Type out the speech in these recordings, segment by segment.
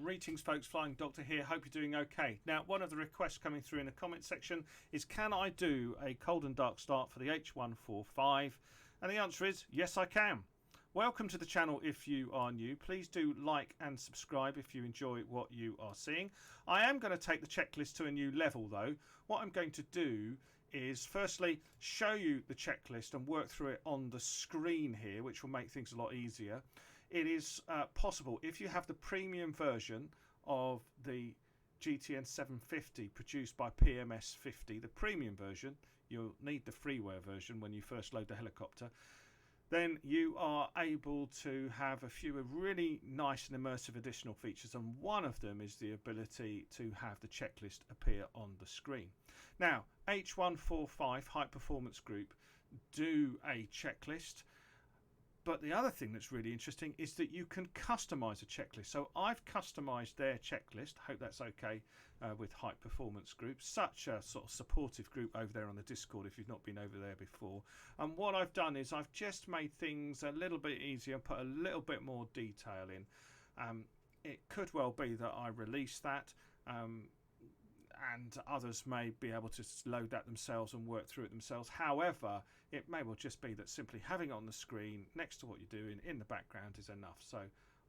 Greetings folks, Flying Doctor here, hope you're doing okay. Now, one of the requests coming through in the comment section is, can I do a cold and dark start for the H145? And the answer is yes, I can. Welcome to the channel if you are new. Please do like and subscribe if you enjoy what you are seeing. I am going to take the checklist to a new level though. What I'm going to do is firstly show you the checklist and work through it on the screen here, which will make things a lot easier. It is possible, if you have the premium version of the GTN750 produced by PMS50, the premium version, you'll need the freeware version when you first load the helicopter, then you are able to have a few really nice and immersive additional features, and one of them is the ability to have the checklist appear on the screen. Now, H145 High Performance Group do a checklist, but the other thing that's really interesting is that you can customize a checklist. So I've customized their checklist. Hope that's okay with High Performance Group. Such a sort of supportive group over there on the Discord if you've not been over there before. And what I've done is I've just made things a little bit easier, put a little bit more detail in. It could well be that I release that. And others may be able to load that themselves and work through it themselves. However, it may well just be that simply having it on the screen next to what you're doing in the background is enough. So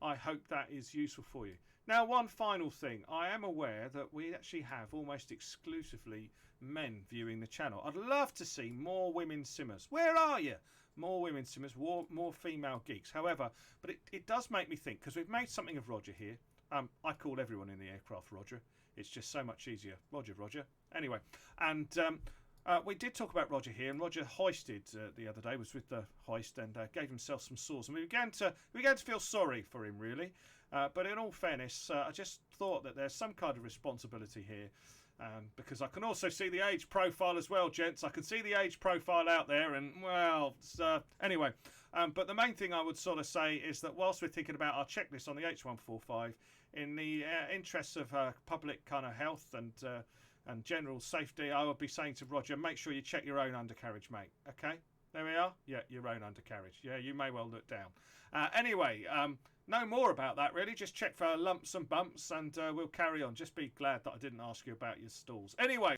I hope that is useful for you. Now, one final thing. I am aware that we actually have almost exclusively men viewing the channel. I'd love to see more women simmers. Where are you? More women simmers, more female geeks. However, but it does make me think, because we've made something of Roger here. I call everyone in the aircraft Roger. It's just so much easier. Roger. Anyway, and we did talk about Roger here, and Roger hoisted the other day, was with the hoist, and gave himself some sores, and we began to feel sorry for him, really. But in all fairness, I just thought that there's some kind of responsibility here. Because I can also see the age profile as well, gents. I can see the age profile out there, and well, anyway. But the main thing I would sort of say is that whilst we're thinking about our checklist on the H145, in the interests of public kind of health and general safety, I would be saying to Roger, make sure you check your own undercarriage, mate. Okay, there we are. Yeah, your own undercarriage. Yeah, you may well look down. Anyway. No more about that, really. Just check for lumps and bumps, and we'll carry on. Just be glad that I didn't ask you about your stalls. Anyway.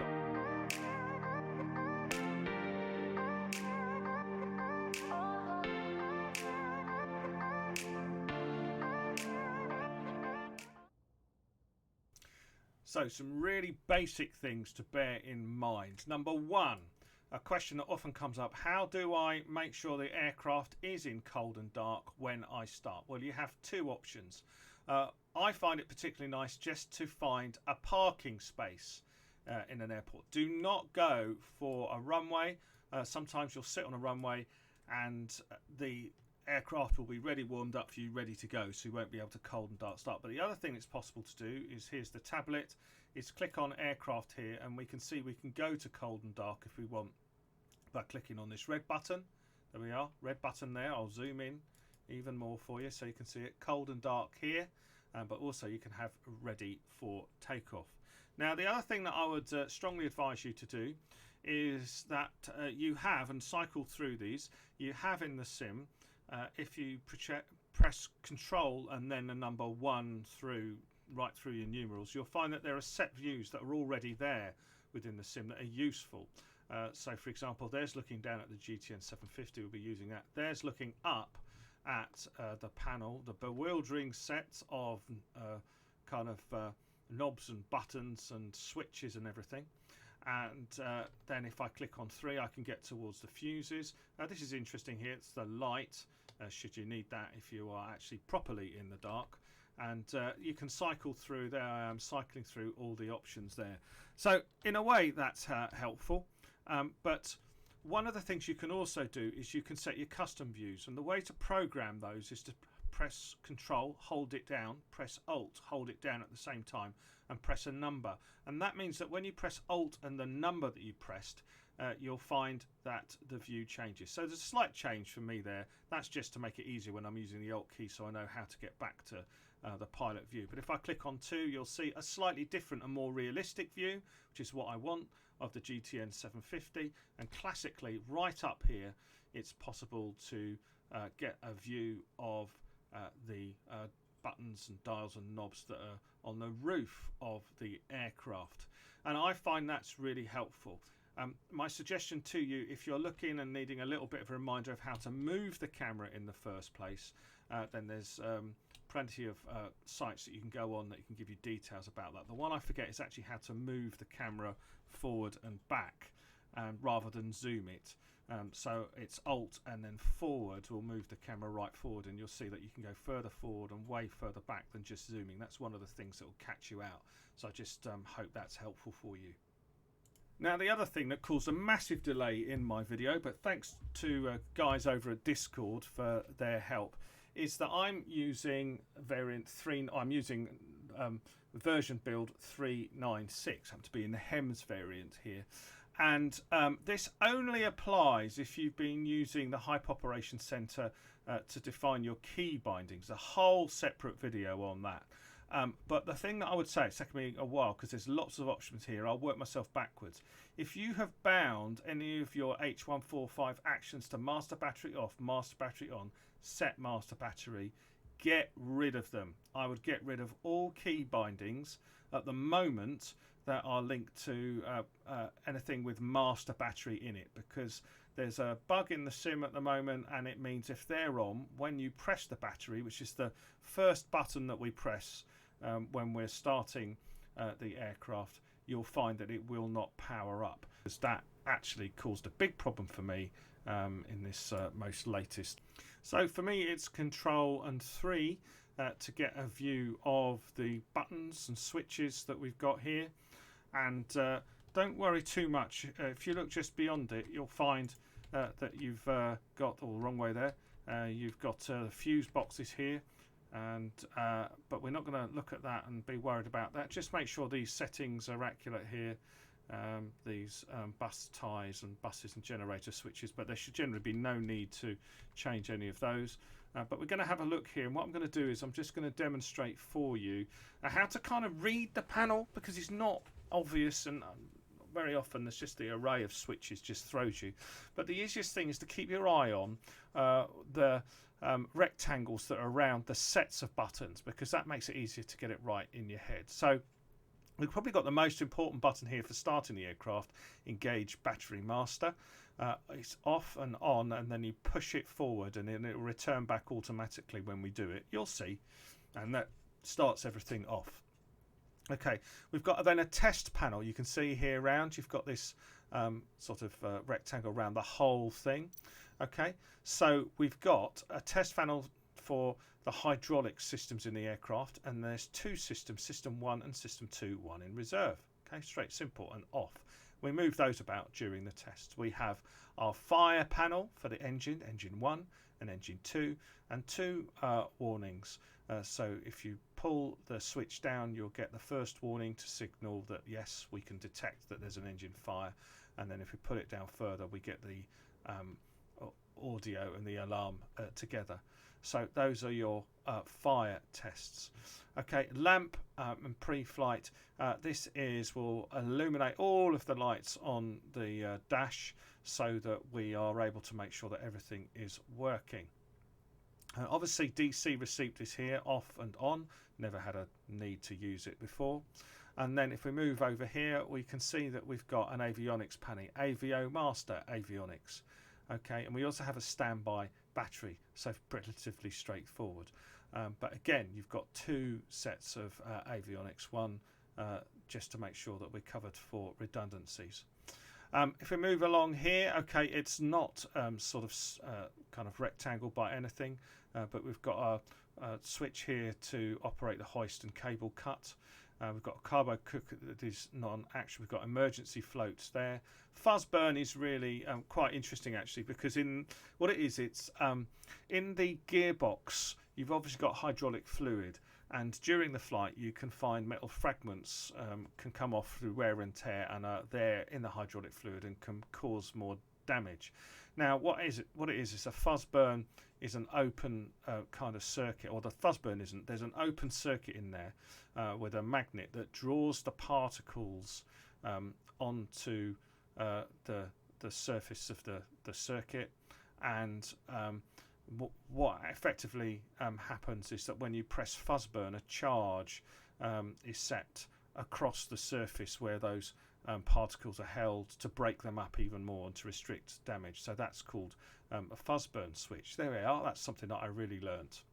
So, some really basic things to bear in mind. Number one, a question that often comes up: how do I make sure the aircraft is in cold and dark when I start? Well, you have two options. I find it particularly nice just to find a parking space in an airport. Do not go for a runway. Sometimes you'll sit on a runway and the aircraft will be ready warmed up for you, ready to go, so you won't be able to cold and dark start. But the other thing that's possible to do is, here's the tablet, is click on aircraft here, and we can see we can go to cold and dark if we want by clicking on this red button. There we are, red button there. I'll zoom in even more for you so you can see it cold and dark here, but also you can have ready for takeoff. Now, the other thing that I would strongly advise you to do is that you have, and cycle through these, you have in the sim, if you press Control and then the number 1 right through your numerals, you'll find that there are set views that are already there within the sim that are useful. So, for example, there's looking down at the GTN750. We'll be using that. There's looking up at the panel, the bewildering set of kind of knobs and buttons and switches and everything. And then if I click on 3, I can get towards the fuses. This is interesting here. It's the light, should you need that if you are actually properly in the dark. And you can cycle through. There I am cycling through all the options there. So in a way that's helpful. But one of the things you can also do is you can set your custom views. And the way to program those is to press Control, hold it down, press Alt, hold it down at the same time, and press a number. And that means that when you press Alt and the number that you pressed, you'll find that the view changes. So there's a slight change for me there. That's just to make it easier when I'm using the Alt key, so I know how to get back to the pilot view. But if I click on 2, you'll see a slightly different and more realistic view, which is what I want, of the GTN750. And classically, right up here, it's possible to get a view of the buttons and dials and knobs that are on the roof of the aircraft, and I find that's really helpful. My suggestion to you, if you're looking and needing a little bit of a reminder of how to move the camera in the first place, then there's plenty of sites that you can go on that can give you details about that. The one I forget is actually how to move the camera forward and back rather than zoom it. So it's Alt and then forward will move the camera right forward, and you'll see that you can go further forward and way further back than just zooming. That's one of the things that will catch you out. So I just hope that's helpful for you. Now, the other thing that caused a massive delay in my video, but thanks to guys over at Discord for their help, is that I'm using variant 3. I'm using version build 396. Happen to be in the HEMS variant here, and this only applies if you've been using the Hype Operation Center to define your key bindings. A whole separate video on that. But the thing that I would say, it's taken me a while because there's lots of options here. I'll work myself backwards. If you have bound any of your H145 actions to master battery off, master battery on, set master battery, get rid of them. I would get rid of all key bindings at the moment that are linked to anything with master battery in it, because there's a bug in the sim at the moment, and it means if they're on, when you press the battery, which is the first button that we press when we're starting the aircraft, you'll find that it will not power up, because that actually caused a big problem for me in this most latest. So for me, it's Control and 3 to get a view of the buttons and switches that we've got here. And don't worry too much. If you look just beyond it, you'll find that you've got the wrong way there. You've got the fuse boxes here, and but we're not going to look at that and be worried about that. Just make sure these settings are accurate here. These bus ties and buses and generator switches, but there should generally be no need to change any of those. But we're going to have a look here, and what I'm going to do is I'm just going to demonstrate for you how to kind of read the panel, because it's not obvious, and very often there's just the array of switches just throws you. But the easiest thing is to keep your eye on the rectangles that are around the sets of buttons, because that makes it easier to get it right in your head. So we've probably got the most important button here for starting the aircraft, engage battery master. It's off and on, and then you push it forward and it will return back automatically when we do it. You'll see, and that starts everything off. Okay, we've got then a test panel. You can see here around, you've got this sort of rectangle around the whole thing. Okay, so we've got a test panel for the hydraulic systems in the aircraft, and there's two systems, system 1 and system 2, one in reserve. Okay, straight, simple, and off. We move those about during the test. We have our fire panel for the engine, engine 1 and engine 2, and two warnings. So if you pull the switch down, you'll get the first warning to signal that yes, we can detect that there's an engine fire, and then if we put it down further, we get the audio and the alarm together. So those are your fire tests. Okay, lamp and pre-flight. This will illuminate all of the lights on the dash so that we are able to make sure that everything is working. Obviously DC receipt is here, off and on. Never had a need to use it before. And then if we move over here, we can see that we've got an avionics panel, Avio Master Avionics. Okay, and we also have a standby battery, so relatively straightforward. But again, you've got two sets of avionics, one just to make sure that we're covered for redundancies. If we move along here, okay, it's not sort of kind of rectangle by anything, but we've got a switch here to operate the hoist and cable cut. We've got a carbo cook that is non-action. We've got emergency floats there. Fuzz Burn is really quite interesting actually, because in what it is, it's in the gearbox. You've obviously got hydraulic fluid, and during the flight you can find metal fragments can come off through wear and tear, and are there in the hydraulic fluid and can cause more damage. Now what it is a fuzz burn is an open kind of circuit, or the fuzz burn isn't. There's an open circuit in there with a magnet that draws the particles onto the surface of the circuit, and what effectively happens is that when you press Fuzz Burn, a charge is set across the surface where those particles are held to break them up even more and to restrict damage. So that's called a Fuzz Burn switch. There we are. That's something that I really learnt.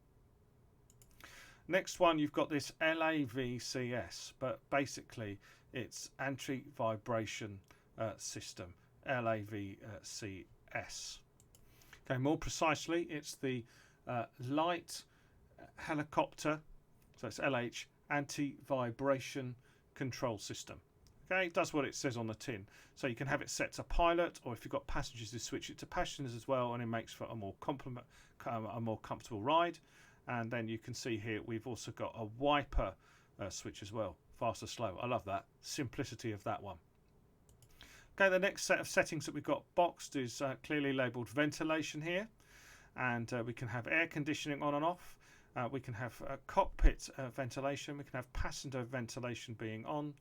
Next one, you've got this LAVCS, but basically it's anti-vibration system, LAVCS. Okay, more precisely, it's the light helicopter, so it's LH, anti-vibration control system. Okay, it does what it says on the tin. So you can have it set to pilot, or if you've got passengers, you switch it to passengers as well, and it makes for a more comfortable ride. And then you can see here we've also got a wiper switch as well, fast or slow. I love that simplicity of that one. Okay, the next set of settings that we've got boxed is clearly labelled ventilation here, and we can have air conditioning on and off. We can have cockpit ventilation. We can have passenger ventilation being on,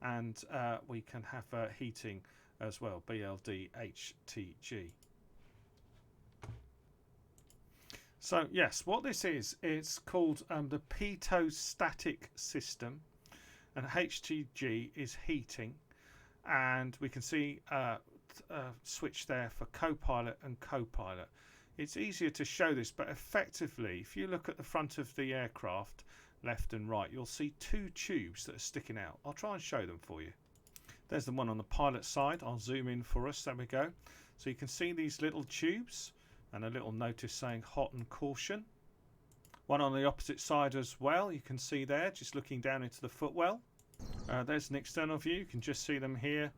and we can have heating as well, BLD HTG. So yes, what this is, it's called the PITOT static system, and HTG is heating, and we can see a switch there for co-pilot and co-pilot. It's easier to show this, but effectively, if you look at the front of the aircraft, left and right, you'll see two tubes that are sticking out. I'll try and show them for you. There's the one on the pilot side. I'll zoom in for us. There we go. So you can see these little tubes and a little notice saying hot and caution. One on the opposite side as well. You can see there, just looking down into the footwell. There's an external view. You can just see them here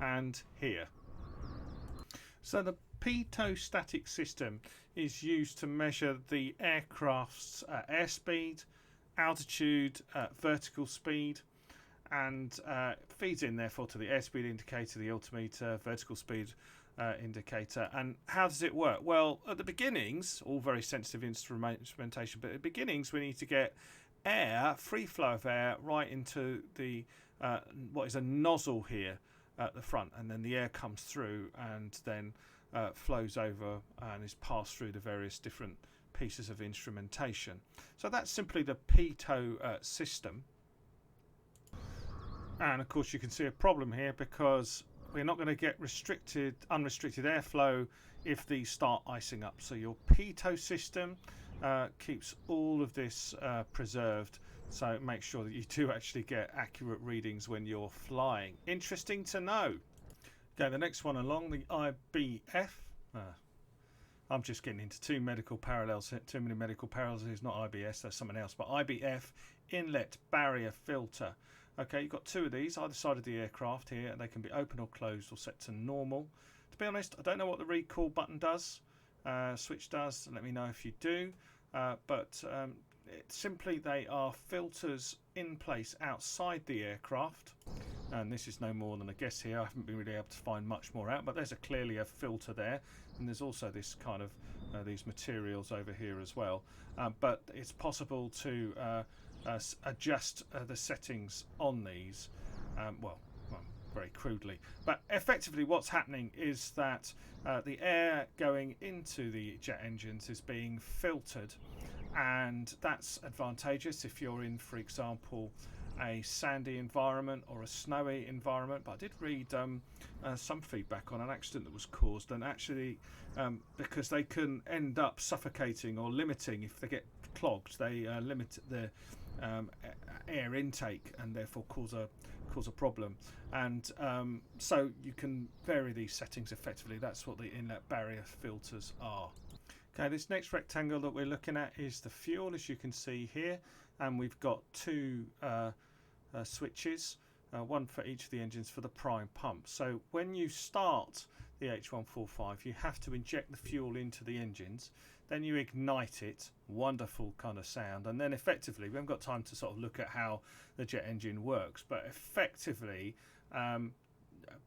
and here. So the PITOT static system is used to measure the aircraft's airspeed, altitude, vertical speed, and feeds in therefore to the airspeed indicator, the altimeter, vertical speed indicator. And how does it work? Well, at the beginnings, all very sensitive instrumentation, but at the beginnings we need to get air, free flow of air, right into the what is a nozzle here at the front, and then the air comes through and then flows over and is passed through the various different pieces of instrumentation. So that's simply the PITOT system. And of course you can see a problem here because we're not going to get unrestricted airflow if these start icing up. So your PITOT system keeps all of this preserved, so make sure that you do actually get accurate readings when you're flying. Interesting to know. Okay, the next one along, the IBF. I'm just getting into too many medical parallels. It's not IBS, that's something else. But IBF, inlet barrier filter. Okay, you've got two of these either side of the aircraft here, and they can be open or closed or set to normal. To be honest, I don't know what the recall button does, switch does. Let me know if you do. Simply they are filters in place outside the aircraft, and this is no more than a guess here. I haven't been really able to find much more out, but there's clearly a filter there, and there's also this kind of these materials over here as well. But it's possible to adjust the settings on these, well, very crudely. But effectively what's happening is that the air going into the jet engines is being filtered, and that's advantageous if you're in, for example, a sandy environment or a snowy environment. But I did read some feedback on an accident that was caused, and actually because they can end up suffocating or limiting if they get clogged, they limit the air intake and therefore cause a problem. And so you can vary these settings effectively. That's what the inlet barrier filters are. Okay, this next rectangle that we're looking at is the fuel, as you can see here, and we've got two switches, one for each of the engines for the prime pump. So when you start the H145, you have to inject the fuel into the engines, then you ignite it, wonderful kind of sound, and then effectively, we haven't got time to sort of look at how the jet engine works, but effectively,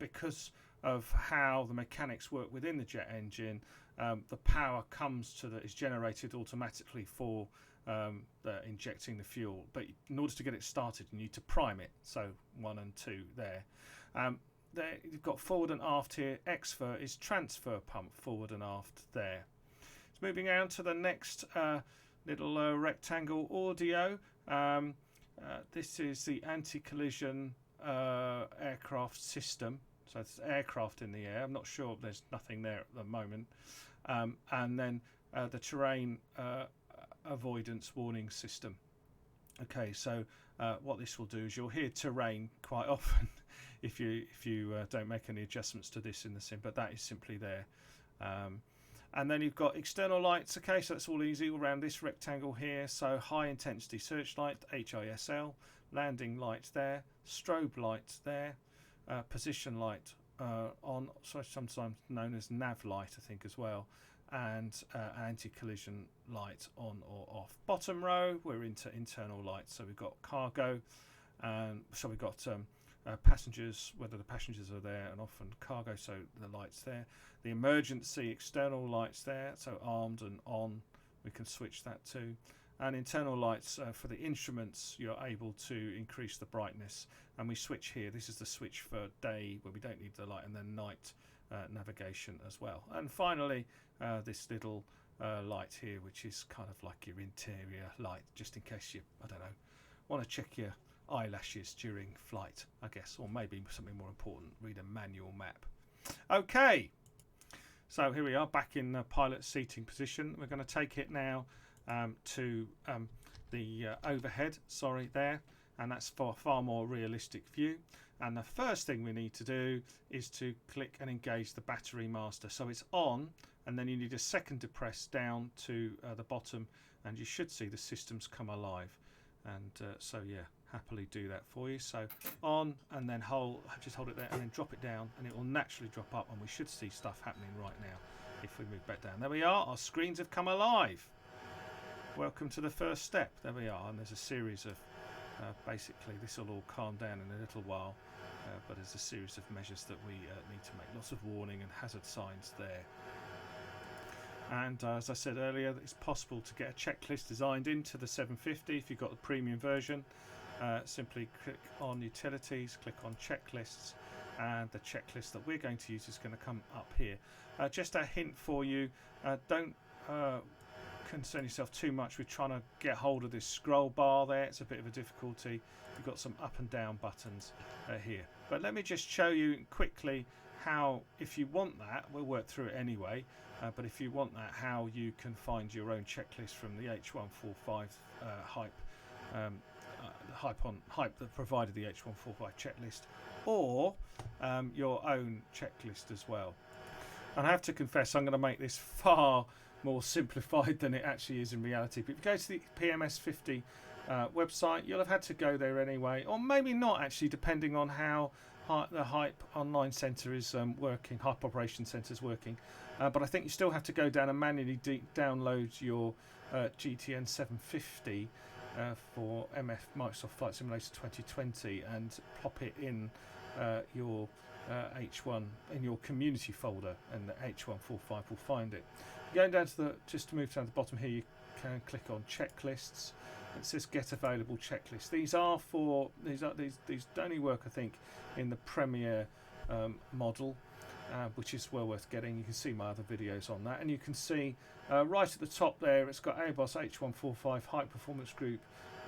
because of how the mechanics work within the jet engine, the power is generated automatically for injecting the fuel. But in order to get it started, you need to prime it. So 1 and 2 there. You've got forward and aft here. Exfer is transfer pump, forward and aft there. It's Moving on to the next little rectangle audio. This is the anti-collision aircraft system. So it's aircraft in the air. I'm not sure, there's nothing there at the moment. And then the terrain avoidance warning system. Okay, so what this will do is you'll hear terrain quite often if you don't make any adjustments to this in the sim, but that is simply there. And then you've got external lights. Okay, so that's all easy all around this rectangle here. So high intensity searchlight, HISL, landing lights there, strobe lights there, position light on, so sometimes known as nav light, I think, as well, and anti-collision light on or off. Bottom row, we're into internal lights. So we've got cargo, so we've got passengers, whether the passengers are there, and often cargo, so the lights there. The emergency external lights there, so armed and on, we can switch that too. And internal lights for the instruments, you're able to increase the brightness, and we switch here. This is the switch for day where we don't need the light, and then night navigation as well. And finally this little light here, which is kind of like your interior light, just in case you, I don't know, want to check your eyelashes during flight, I guess, or maybe something more important, read a manual map. Okay, so here we are back in the pilot seating position. We're going to take it now to the overhead, there, and that's for a far more realistic view. And the first thing we need to do is to click and engage the battery master. So it's on, and then you need a second to press down to the bottom, and you should see the systems come alive. And so yeah, happily do that for you. So on, and then just hold it there and then drop it down, and it will naturally drop up, and we should see stuff happening right now if we move back down. There we are, our screens have come alive. Welcome to the first step. There we are, and there's a series of basically this will all calm down in a little while, but there's a series of measures that we need to make. Lots of warning and hazard signs there. And as I said earlier, it's possible to get a checklist designed into the 750 if you've got the premium version. Simply click on utilities, click on checklists, and the checklist that we're going to use is going to come up here. Just a hint for you, don't concern yourself too much with trying to get hold of this scroll bar there. It's a bit of a difficulty. You've got some up and down buttons here. But let me just show you quickly how, if you want that, we'll work through it anyway, but if you want that, how you can find your own checklist from the H145 Hype that provided the H145 checklist, or your own checklist as well. And I have to confess, I'm going to make this far more simplified than it actually is in reality. But if you go to the PMS50 website, you'll have had to go there anyway, or maybe not actually, depending on how the Hype Online Centre is working, Hype Operation Centre is working. But I think you still have to go down and manually download your GTN750 for Microsoft Flight Simulator 2020 and plop it in your H1 in your community folder, and the H145 will find it. Going down to just to move down to the bottom here, you can click on checklists. It says get available checklists. These only work, I think, in the Premier model, which is well worth getting. You can see my other videos on that, and you can see right at the top there, it's got Airbus H145 High Performance Group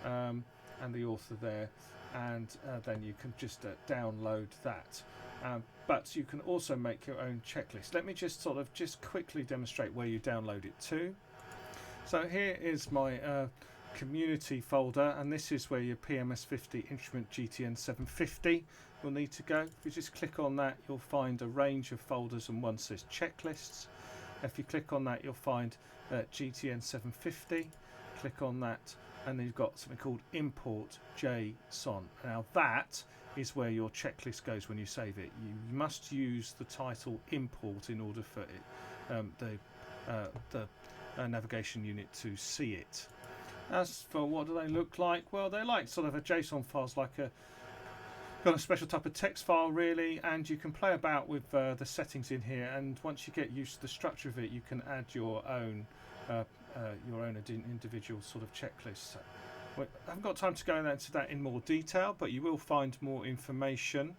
and the author there, and then you can just download that. But you can also make your own checklist. Let me just quickly demonstrate where you download it to. So here is my community folder, and this is where your PMS50 instrument GTN750 will need to go. If you just click on that, you'll find a range of folders, and one says checklists. If you click on that, you'll find GTN750. Click on that, and then you've got something called import JSON. Now that is where your checklist goes when you save it. You must use the title import in order for it, the navigation unit to see it. As for what do they look like, well, they're like sort of a JSON files, like got a special type of text file really, and you can play about with the settings in here, and once you get used to the structure of it, you can add your own individual sort of checklists. I haven't got time to go into that in more detail, but you will find more information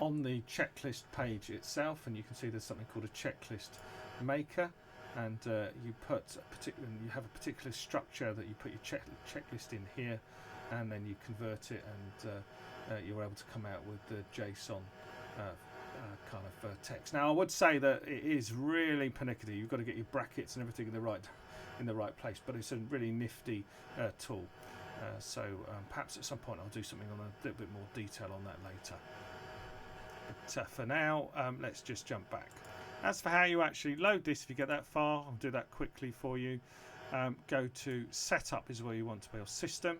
on the checklist page itself, and you can see there's something called a checklist maker, and you have a particular structure that you put your checklist in here, and then you convert it, and you're able to come out with the JSON kind of text. Now I would say that it is really pernickety. You've got to get your brackets and everything in the right place, but it's a really nifty tool. So perhaps at some point I'll do something on a little bit more detail on that later. But for now, let's just jump back. As for how you actually load this, if you get that far, I'll do that quickly for you. Go to Setup is where you want to be, or System.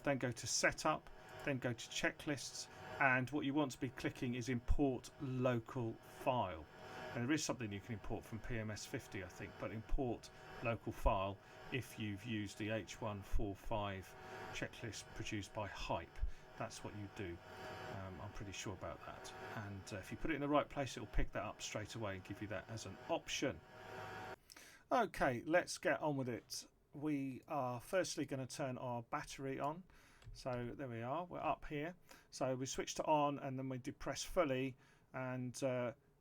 Then go to Setup, then go to Checklists, and what you want to be clicking is Import Local File. And there is something you can import from PMS50, I think, but import local file if you've used the H145 checklist produced by Hype. That's what you do. I'm pretty sure about that. And if you put it in the right place, it'll pick that up straight away and give you that as an option. Okay, let's get on with it. We are firstly going to turn our battery on. So there we are, we're up here. So we switch to on, and then we depress fully, and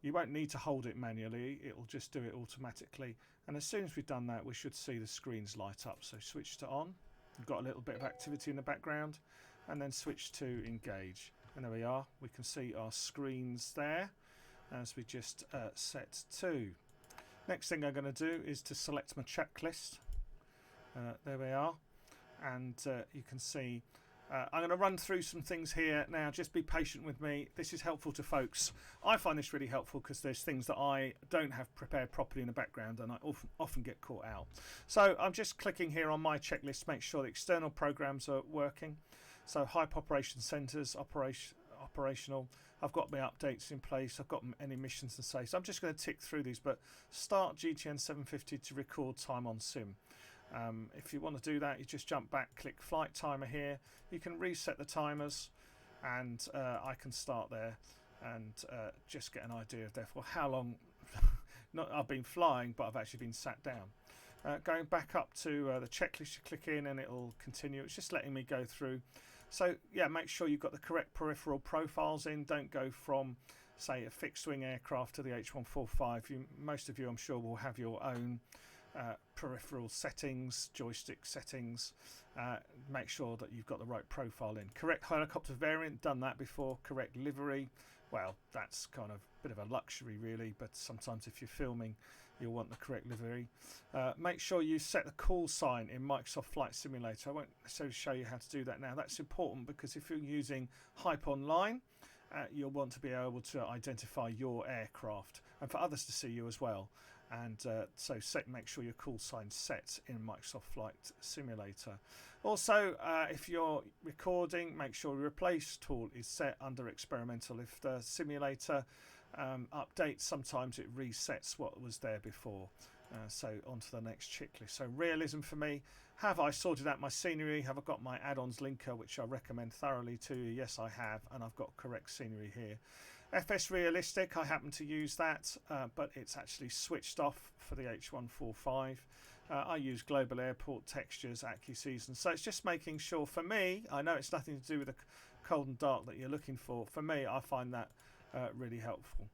you won't need to hold it manually, it'll just do it automatically. And as soon as we've done that, we should see the screens light up. So switch to on, we've got a little bit of activity in the background, and then switch to engage. And there we are, we can see our screens there as we just set to. Next thing I'm going to do is to select my checklist. There we are, and you can see I'm going to run through some things here now. Just be patient with me. This is helpful to folks. I find this really helpful because there's things that I don't have prepared properly in the background, and I often get caught out. So I'm just clicking here on my checklist to make sure the external programs are working. So Hype Operation Centers, operational. I've got my updates in place. I've got any missions to say. So I'm just going to tick through these, but start GTN750 to record time on sim. If you want to do that, you just jump back, click flight timer here. You can reset the timers, and I can start there and just get an idea of therefore how long not I've been flying, but I've actually been sat down. Going back up to the checklist, you click in and it'll continue. It's just letting me go through. So yeah, make sure you've got the correct peripheral profiles in. Don't go from, say, a fixed wing aircraft to the H145. Most of you, I'm sure, will have your own peripheral settings, joystick settings. Make sure that you've got the right profile in. Correct helicopter variant, done that before. Correct livery, well, that's kind of a bit of a luxury really, but sometimes if you're filming you'll want the correct livery. Make sure you set the call sign in Microsoft Flight Simulator. I won't necessarily show you how to do that now. That's important because if you're using Hype Online, you'll want to be able to identify your aircraft and for others to see you as well. And so make sure your call sign's set in Microsoft Flight Simulator. Also, if you're recording, make sure the replace tool is set under experimental. If the simulator updates, sometimes it resets what was there before. So on to the next checklist. So realism for me. Have I sorted out my scenery? Have I got my add-ons linker, which I recommend thoroughly to you? Yes, I have, and I've got correct scenery here. FS Realistic, I happen to use that, but it's actually switched off for the H145. I use global airport textures, AccuSeason. So it's just making sure, for me, I know it's nothing to do with the cold and dark that you're looking for. For me, I find that really helpful.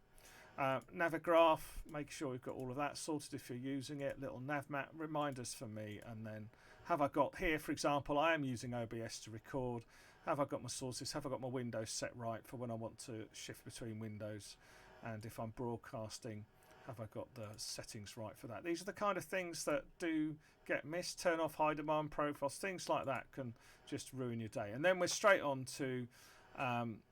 Navigraph, make sure you've got all of that sorted if you're using it. Little nav map reminders for me, and then have I got here, for example, I am using OBS to record. Have I got my sources? Have I got my windows set right for when I want to shift between windows? And if I'm broadcasting, have I got the settings right for that? These are the kind of things that do get missed. Turn off high demand profiles, things like that can just ruin your day. And then we're straight on to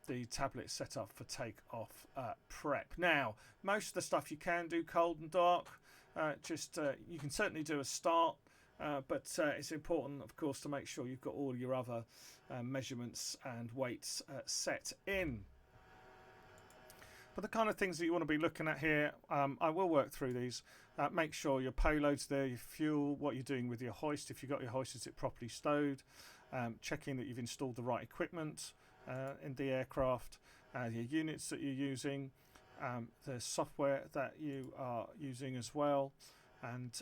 the tablet setup for takeoff prep. Now, most of the stuff you can do cold and dark. You can certainly do a start. But it's important, of course, to make sure you've got all your other measurements and weights set in. But the kind of things that you want to be looking at here, I will work through these. Make sure your payload's there, your fuel, what you're doing with your hoist. If you've got your hoist, is it properly stowed? Checking that you've installed the right equipment in the aircraft, your units that you're using, the software that you are using as well, and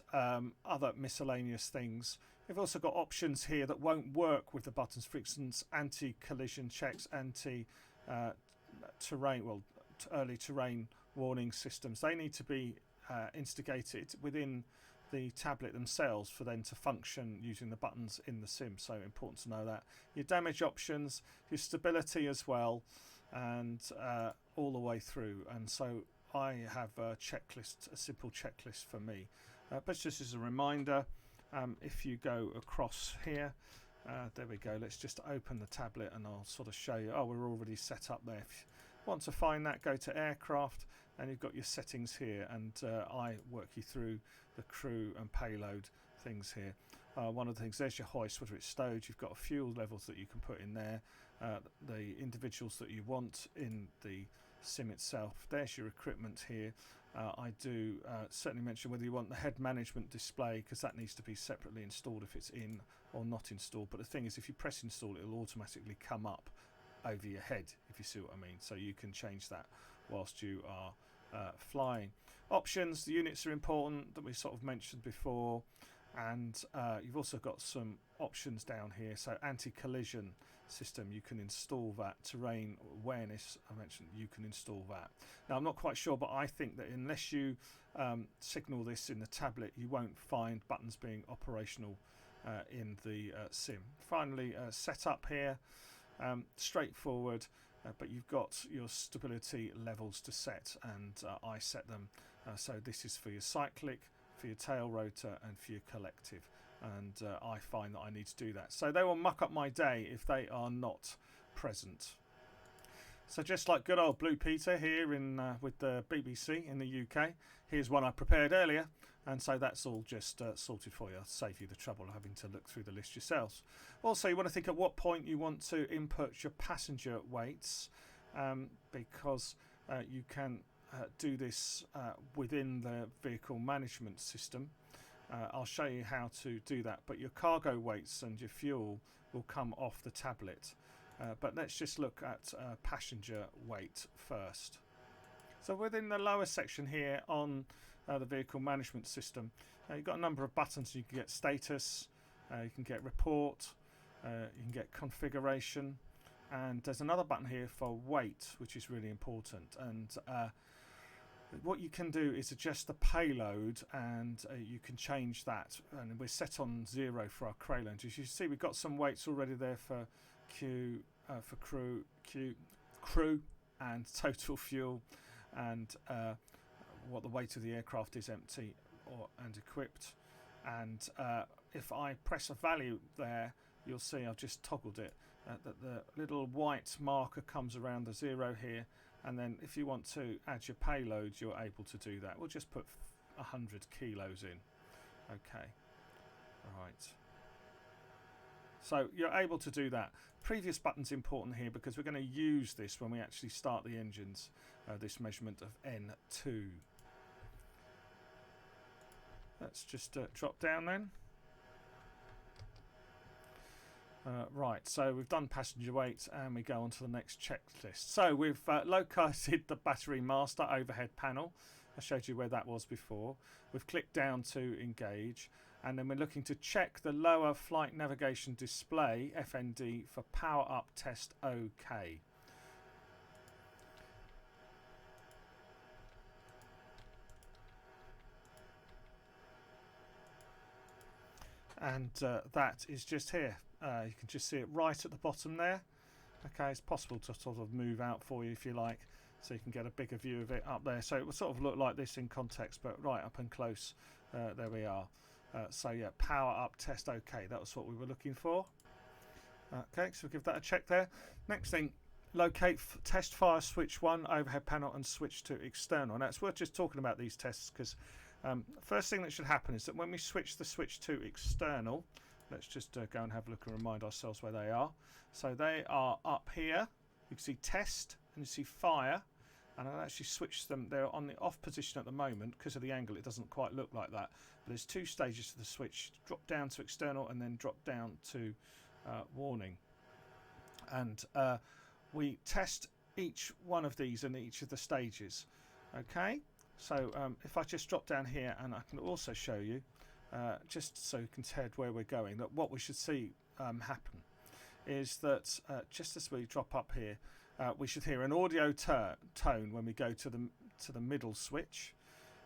other miscellaneous things. We've also got options here that won't work with the buttons. For instance, anti-collision checks, anti-terrain, early terrain warning systems. They need to be instigated within the tablet themselves for them to function using the buttons in the sim. So important to know that. Your damage options, your stability as well, and all the way through. And so I have a checklist, a simple checklist for me. But just as a reminder, if you go across here, there we go. Let's just open the tablet and I'll sort of show you. Oh, we're already set up there. If you want to find that, go to aircraft and you've got your settings here, and I work you through the crew and payload things here. One of the things, there's your hoist, whether it's stowed. You've got fuel levels that you can put in there, the individuals that you want in the sim itself. There's your equipment here. I do certainly mention whether you want the head management display, because that needs to be separately installed if it's in or not installed. But the thing is, if you press install, it will automatically come up over your head, if you see what I mean. So you can change that whilst you are flying. Options, the units are important that we sort of mentioned before, and you've also got some options down here. So anti-collision system, you can install that. Terrain awareness, I mentioned, you can install that. Now I'm not quite sure, but I think that unless you signal this in the tablet, you won't find buttons being operational in the sim. Finally, setup here, straightforward, but you've got your stability levels to set, and I set them. So this is for your cyclic, for your tail rotor, and for your collective. And I find that I need to do that. So they will muck up my day if they are not present. So just like good old Blue Peter here in with the BBC in the UK, here's one I prepared earlier, and so that's all just sorted for you. I'll save you the trouble of having to look through the list yourselves. Also, you want to think at what point you want to input your passenger weights, because you can do this within the vehicle management system. I'll show you how to do that, but your cargo weights and your fuel will come off the tablet. But let's just look at passenger weight first. So within the lower section here on the vehicle management system, you've got a number of buttons. You can get status, you can get report, you can get configuration, and there's another button here for weight, which is really important. And what you can do is adjust the payload, and you can change that. And we're set on 0 for our Crayland. As you see, we've got some weights already there for crew, and total fuel, and what the weight of the aircraft is, empty and equipped. And if I press a value there, you'll see I've just toggled it, that the little white marker comes around the 0 here. And then if you want to add your payload, you're able to do that. We'll just put 100 kilos in. Okay, right. So you're able to do that. Previous button's important here because we're going to use this when we actually start the engines, this measurement of N2. Let's just drop down then. Right, so we've done passenger weight, and we go on to the next checklist. So we've located the battery master overhead panel. I showed you where that was before. We've clicked down to engage, and then we're looking to check the lower flight navigation display, FND, for power up test OK. And that is just here. You can just see it right at the bottom there. Okay, it's possible to sort of move out for you if you like, so you can get a bigger view of it up there. So it will sort of look like this in context, but right up and close, there we are. So yeah, power up test OK. That was what we were looking for. Okay, so we'll give that a check there. Next thing, locate test fire switch 1 overhead panel and switch to external. Now it's worth just talking about these tests, because first thing that should happen is that when we switch the switch to external, let's just go and have a look and remind ourselves where they are. So they are up here. You can see test and you see fire, and I'll actually switch them. They're on the off position at the moment because of the angle. It doesn't quite look like that. But there's 2 stages to the switch: drop down to external and then drop down to warning. And we test each one of these in each of the stages. Okay. So if I just drop down here, and I can also show you, just so you can head where we're going, that what we should see happen is that just as we drop up here, we should hear an audio tone when we go to the middle switch,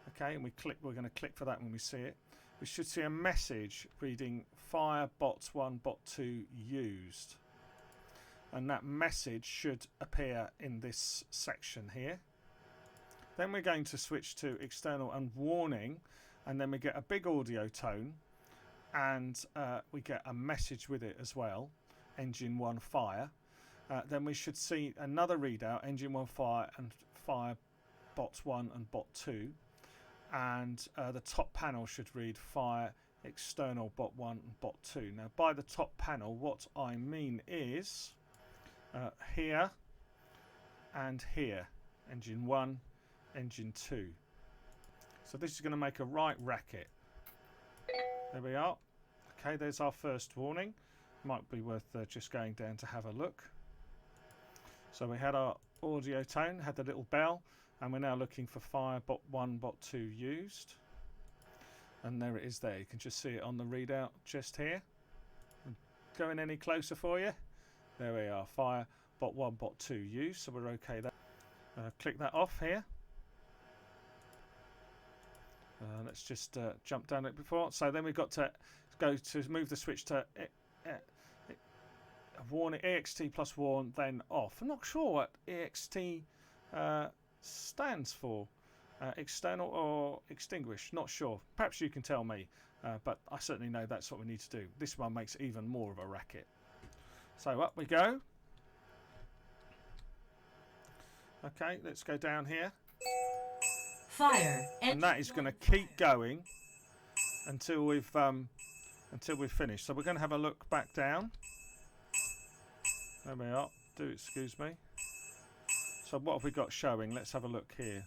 Okay, and we're going to click for that when we see it. We should see a message reading fire bots 1, bot 2 used. And that message should appear in this section here. Then we're going to switch to external and warning, and then we get a big audio tone, and we get a message with it as well, engine 1 fire. Then we should see another readout, engine 1 fire and fire bots 1 and bot 2. And the top panel should read fire external bot 1 and bot 2. Now by the top panel, what I mean is here and here, engine 1, engine 2. So this is going to make a right racket. There we are. Okay, there's our first warning. Might be worth just going down to have a look. So we had our audio tone, had the little bell, and we're now looking for fire bot 1, bot 2 used. And there it is there. You can just see it on the readout just here. Going any closer for you? There we are. Fire bot 1, bot 2 used. So we're okay there. Click that off here. Let's just jump down it before. So then we've got to go to move the switch to warning, EXT plus warn, then off. I'm not sure what EXT stands for. External or extinguish, not sure. Perhaps you can tell me, but I certainly know that's what we need to do. This one makes even more of a racket. So up we go. Okay, let's go down here. Fire. And that is going to keep going until we've finished. So we're going to have a look back down. There we are. Do excuse me. So what have we got showing? Let's have a look here.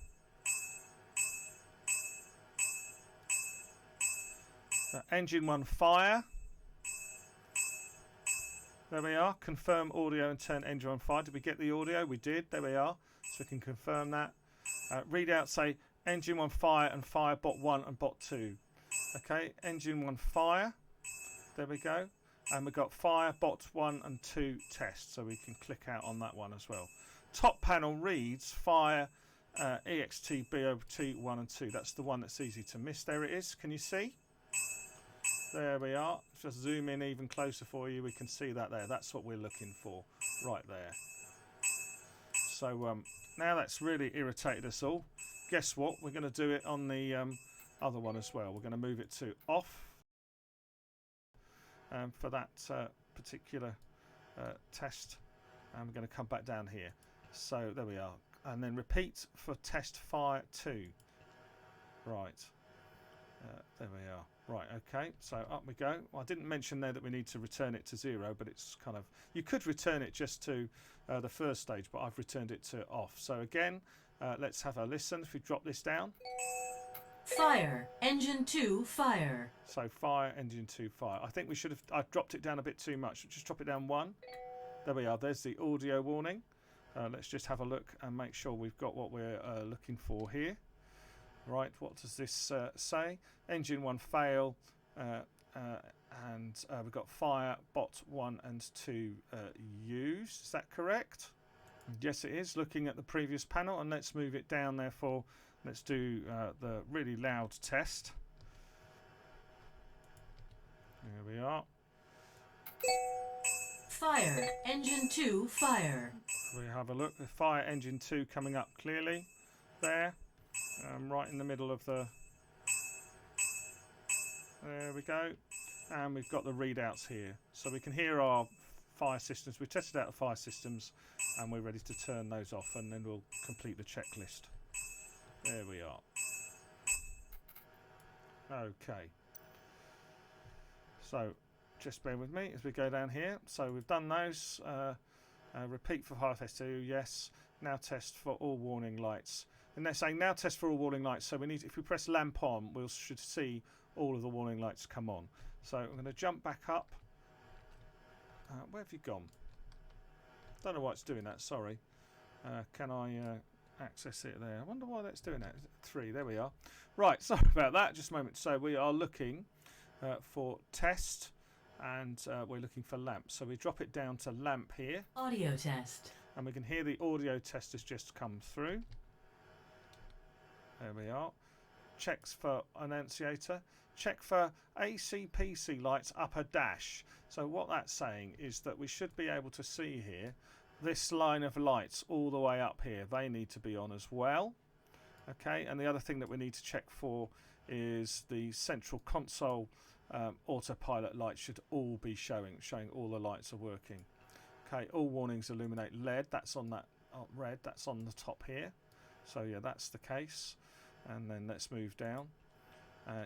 Engine 1 fire. There we are. Confirm audio and turn engine 1 fire. Did we get the audio? We did. There we are. So we can confirm that. Readout say engine 1 fire and fire bot 1 and bot 2. Okay, engine 1 fire. There we go. And we've got fire bot 1 and 2 test. So we can click out on that one as well. Top panel reads fire EXT BOT 1 and 2. That's the one that's easy to miss. There it is. Can you see? There we are. Just zoom in even closer for you. We can see that there. That's what we're looking for right there. So now that's really irritated us all. Guess what? We're going to do it on the other one as well. We're going to move it to off for that particular test. And we're going to come back down here. So there we are. And then repeat for test fire 2. Right. There we are. Right, okay, so up we go. Well, I didn't mention there that we need to return it to 0, but it's kind of... You could return it just to the first stage, but I've returned it to off. So again, let's have a listen. If we drop this down. Fire, engine 2, fire. So fire, engine 2, fire. I think we should have... I've dropped it down a bit too much. Just drop it down 1. There we are. There's the audio warning. Let's just have a look and make sure we've got what we're looking for here. Right, what does this say? Engine 1 fail, and we've got fire bot 1 and 2 used. Is that correct? Yes, it is. Looking at the previous panel, and let's move it down. Therefore, let's do the really loud test. There we are. Fire, engine 2, fire. We have a look. The fire engine 2 coming up clearly there. Right in the middle of the... There we go. And we've got the readouts here. So we can hear our fire systems. We tested out the fire systems and we're ready to turn those off, and then we'll complete the checklist. There we are. Okay. So just bear with me as we go down here. So we've done those. Repeat for fire test 2, yes. Now test for all warning lights. And they're saying now test for all warning lights. So we need, if we press lamp on, we should see all of the warning lights come on. So I'm going to jump back up. Where have you gone? Don't know why it's doing that. Sorry. Can I access it there? I wonder why that's doing that. 3. There we are. Right. Sorry about that. Just a moment. So we are looking for test, and we're looking for lamp. So we drop it down to lamp here. Audio test. And we can hear the audio test has just come through. There we are. checks for annunciator. Check for ACPC lights upper dash. So what that's saying is that we should be able to see here this line of lights all the way up here. They need to be on as well. Okay, and the other thing that we need to check for is the central console autopilot lights should all be showing all the lights are working. Okay, all warnings illuminate LED. That's on that red. That's on the top here. So yeah, that's the case. And then let's move down.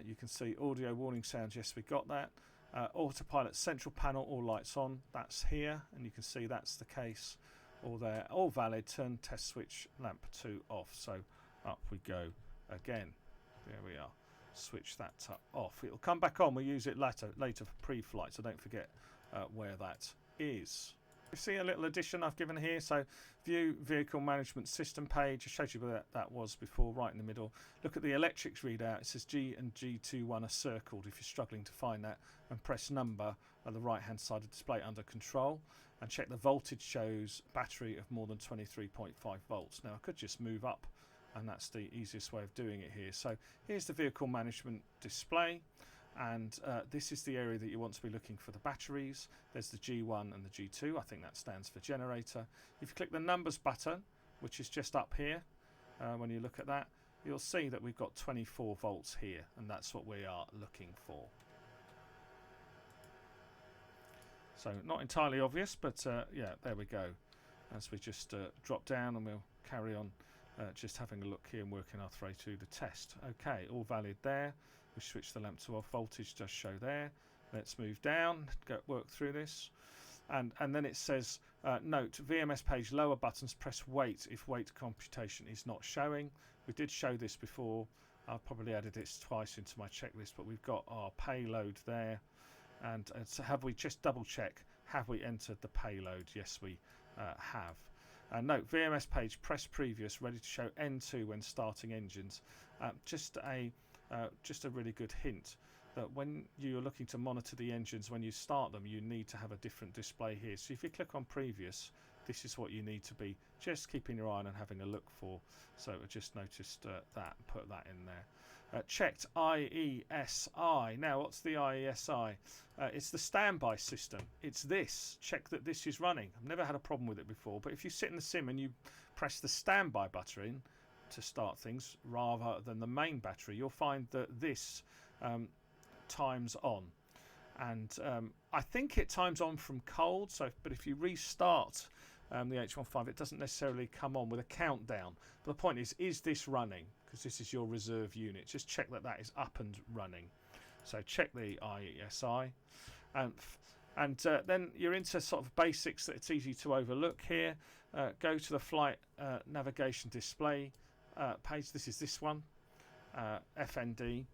You can see audio warning sounds. Yes, we got that. Autopilot central panel, all lights on. That's here, and you can see that's the case. All there, all valid. Turn test switch lamp 2 off. So up we go again. There we are. Switch that off. It'll come back on. We'll use it later for pre-flight, so don't forget where that is. You see a little addition I've given here. So view vehicle management system page. I showed you where that was before, right in the middle. Look at the electrics readout. It says G and G21 are circled if you're struggling to find that, and press number at the right hand side of the display under control, and check the voltage shows battery of more than 23.5 volts. Now I could just move up, and that's the easiest way of doing it here. So here's the vehicle management display, and this is the area that you want to be looking for the batteries. There's the G1 and the G2. I think that stands for generator. If you click the numbers button, which is just up here, when you look at that, you'll see that we've got 24 volts here, and that's what we are looking for. So not entirely obvious, but yeah, there we go. As we just drop down, and we'll carry on just having a look here and working our way through the test. Okay, all valid there. We switch the lamp to off. Voltage does show there. Let's move down, work through this. And then it says, note, VMS page lower buttons, press wait if wait computation is not showing. We did show this before. I've probably added this twice into my checklist, but we've got our payload there. And so have we just double check, have we entered the payload? Yes, we have. Note, VMS page, press previous, ready to show N2 when starting engines. Just a really good hint that when you're looking to monitor the engines, when you start them, you need to have a different display here. So if you click on previous, this is what you need to be just keeping your eye on and having a look for. So I just noticed that and put that in there. Checked IESI. Now, what's the IESI? It's the standby system. It's this. Check that this is running. I've never had a problem with it before, but if you sit in the sim and you press the standby button to start things rather than the main battery, you'll find that this times on. And I think it times on from cold, but if you restart the H145, it doesn't necessarily come on with a countdown. But the point is this running? Because this is your reserve unit. Just check that that is up and running. So check the IESI. And then you're into sort of basics that it's easy to overlook here. Go to the flight navigation display page. This is this one, FND.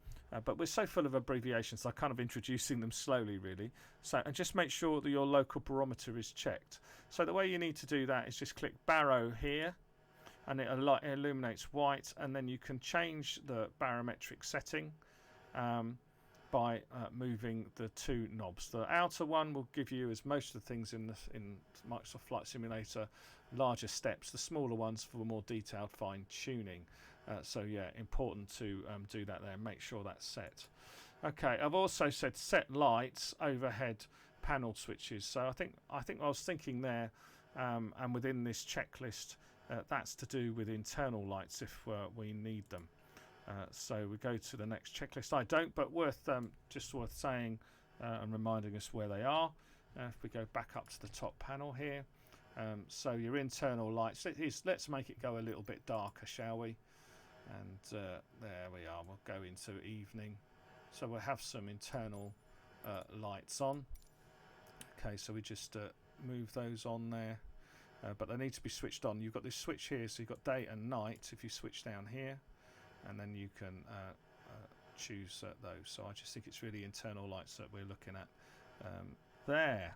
But we're so full of abbreviations, I'm kind of introducing them slowly, really. So, and just make sure that your local barometer is checked. So the way you need to do that is just click baro here, and it illuminates white, and then you can change the barometric setting by moving the two knobs. The outer one will give you, as most of the things in Microsoft Flight Simulator, larger steps. The smaller ones for more detailed fine-tuning. So yeah, important to do that there. Make sure that's set. Okay, I've also said set lights, overhead panel switches. So I think I was thinking there, and within this checklist, that's to do with internal lights if we need them. So we go to the next checklist. I don't, but just worth saying and reminding us where they are. If we go back up to the top panel here, so your internal lights. Let's make it go a little bit darker, shall we? And there we are. We'll go into evening. So we'll have some internal lights on. Okay, so we just move those on there. But they need to be switched on. You've got this switch here, so you've got day and night if you switch down here. And then you can choose those. So I just think it's really internal lights that we're looking at there.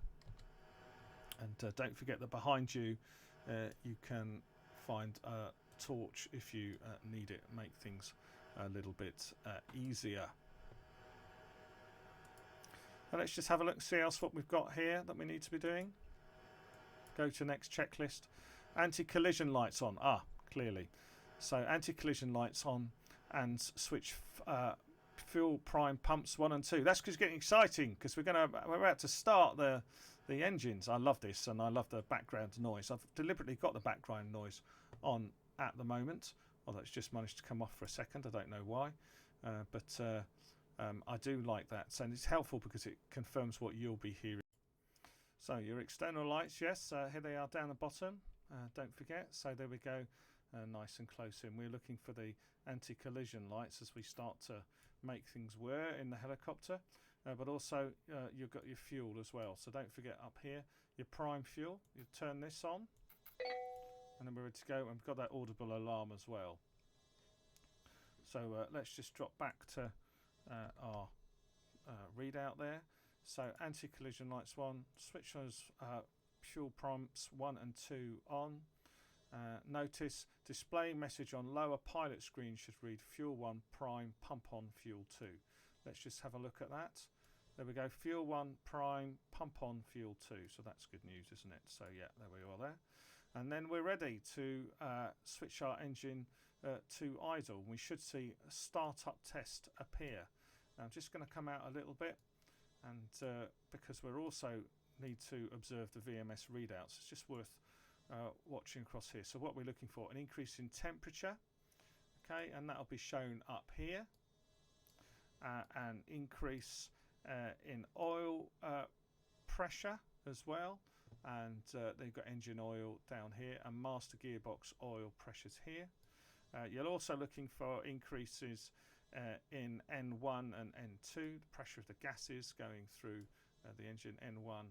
And don't forget that behind you, you can find torch if you need it. Make things a little bit easier. And let's just have a look and see what we've got here that we need to be doing. Go to next checklist. Anti-collision lights on. Clearly. So anti-collision lights on. and switch fuel prime pumps 1 and 2. That's because it's getting exciting because we're about to start the engines. I love this, and I love the background noise. I've deliberately got the background noise on at the moment, although it's just managed to come off for a second. I don't know why, but I do like that, and it's helpful because it confirms what you'll be hearing. So your external lights, yes, here they are down the bottom. Don't forget. So there we go, nice and close in. We're looking for the anti-collision lights as we start to make things whir in the helicopter, but also you've got your fuel as well. So don't forget up here, your prime fuel. You turn this on, and then we're ready to go. And we've got that audible alarm as well. So let's just drop back to our readout there. So anti-collision lights 1, switch those fuel pumps 1 and 2 on. Notice display message on lower pilot screen should read fuel 1 prime pump on fuel 2. Let's just have a look at that. There we go, fuel 1 prime pump on fuel 2. So that's good news, isn't it? So yeah, there we are there. And then we're ready to switch our engine to idle. We should see a startup test appear. I'm just going to come out a little bit, and because we're also need to observe the VMS readouts, it's just worth watching across here. So what we're looking for, an increase in temperature, okay, and that'll be shown up here, an increase in oil pressure as well, and they've got engine oil down here and master gearbox oil pressures here. You're also looking for increases in N1 and N2, the pressure of the gases going through the engine, N1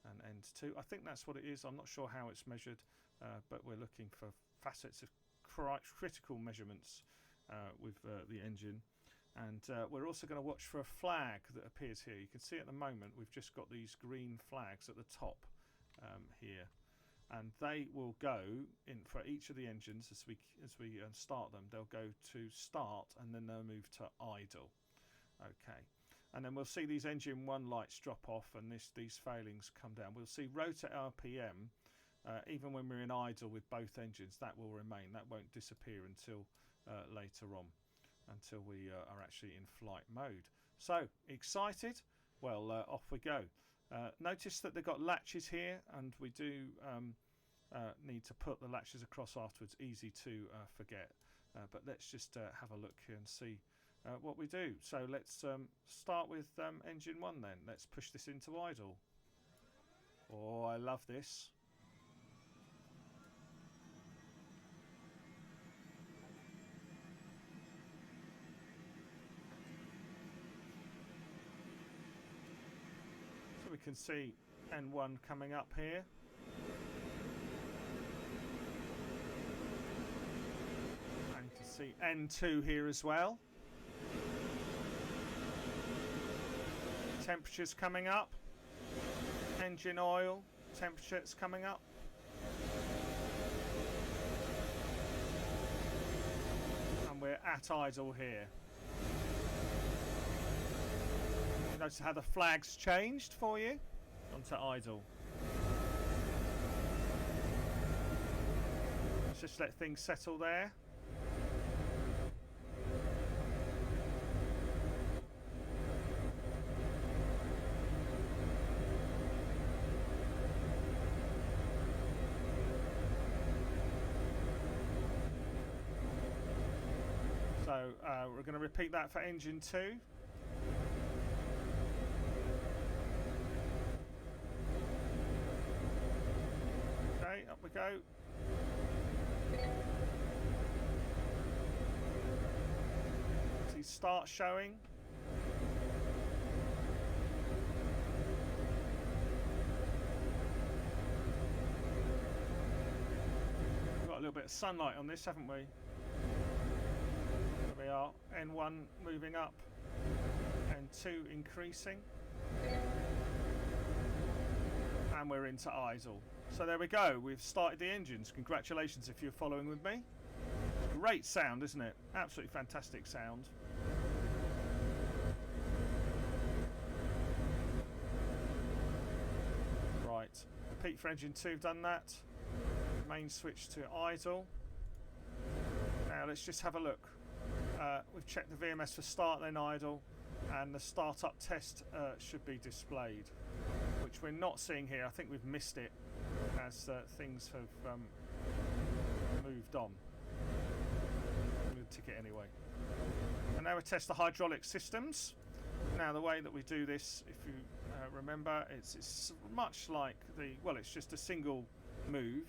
and N2. I think that's what it is. I'm not sure how it's measured, but we're looking for facets of critical measurements with the engine. And we're also going to watch for a flag that appears here. You can see at the moment we've just got these green flags at the top here, and they will go in for each of the engines as we start them. They'll go to start, and then they'll move to idle. Okay, and then we'll see these engine 1 lights drop off, and these failings come down. We'll see rotor RPM even when we're in idle with both engines. That will remain. That won't disappear until later on, until we are actually in flight mode. So excited? Well, off we go. Notice that they've got latches here, and we do need to put the latches across afterwards. Easy to forget, but let's just have a look here and see what we do. So let's start with engine 1 then. Let's push this into idle. Oh, I love this. So we can see N1 coming up here. And you can see N2 here as well. Temperatures coming up. Engine oil temperatures coming up. And we're at idle here. Notice how the flags changed for you onto idle. Let's just let things settle there. So we're going to repeat that for engine 2. Okay, up we go. See start showing. We've got a little bit of sunlight on this, haven't we? There we are, N1 moving up, N2 increasing, and we're into idle. So there we go, we've started the engines. Congratulations if you're following with me. Great sound, isn't it? Absolutely fantastic sound. Right, repeat for engine 2, done that. Main switch to idle. Now let's just have a look. we've checked the VMS for start then idle, and the startup test should be displayed, which we're not seeing here. I think we've missed it as things have moved on. We'll tick it anyway. And now we test the hydraulic systems. Now the way that we do this, if you remember, it's much like it's just a single move.